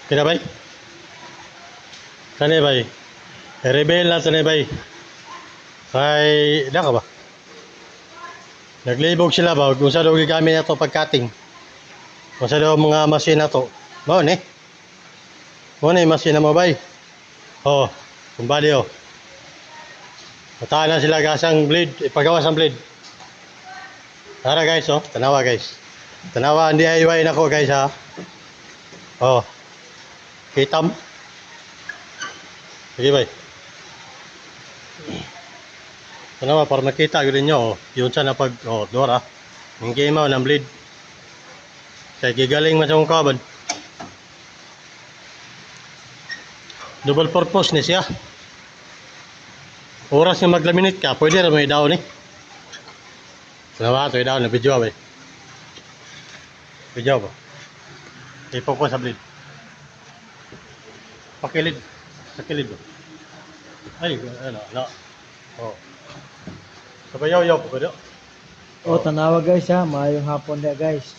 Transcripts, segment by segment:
Kina bay? Kani bay? Rebel na tani bay. Kay da ka ba? Naglibog sila ba kung sa daw gigamit nato pagkating. Kung sa daw mga masin nato. Mao ni. Mo ni masin na mo bay. Oh, kumbali oh. Matahan na sila gasang blade, ipagawas ang blade. Tara guys oh, tanawa guys. Tanawa ang DIY na ko guys ha. Oh. Kitam. Sige bay. Tanawa para makita gyud ninyo oh. Yun sa napag oh, dora. Ang game ng blade. Kaya gigaling man sa kong kabad. Double purpose ni siya. Oras nga maglaminate ka, pwede rin may daw ni. Salamat, may daw na video ba? Video ba? Ipokus sa blade. Pakilid. Sa kilid ba? Ay, ano. Oh. Sabayaw-yaw po ko do. Oh, tanawa guys ha, maayong hapon na guys.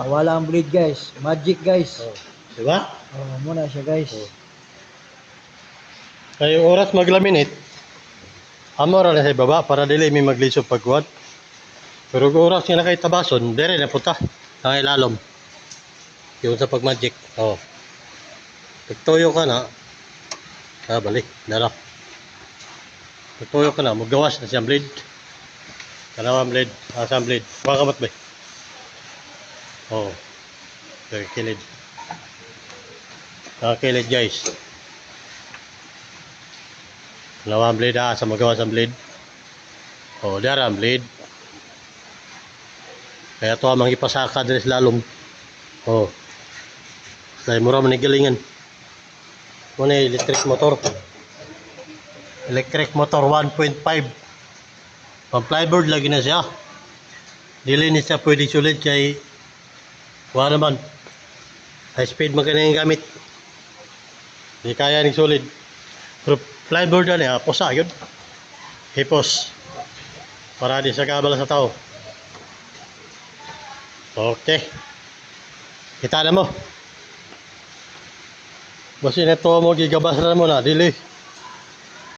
Wala ang bleed guys, magic guys. Oh. Diba? Oh, muna siya guys. Oh. Kaya oras maglaminate, amo ra na sa baba para dili may magliso pagkuhan. Pero kung oras nga nakay tabason, dire na punta ang ilalom. Yung sa pagmagic. Oh. Pagtuyo ka na, balik, dara. Pagtuyo ka na, magawas na siyang blade. Kanawang blade, asang blade. Makamat ba? Oh. Kilid. Kilid guys. Kanawang blade sa magawas ang blade. Oh, dara ang blade. Kaya to amang ipasaka din sa lalom. Oh. Dahil mura manigalingan. Muna electric motor. Electric motor 1.5. Pang flyboard lagi na siya. Dili ni siya pwede sulit kay wala naman. High speed magkana yung gamit. Di kaya ni solid. Pero flyboard na niya, posa yun. Hipos. Para di sa kabala sa tao. Okay. Kita na mo. Basta ito mo gigabas na mo na, dili.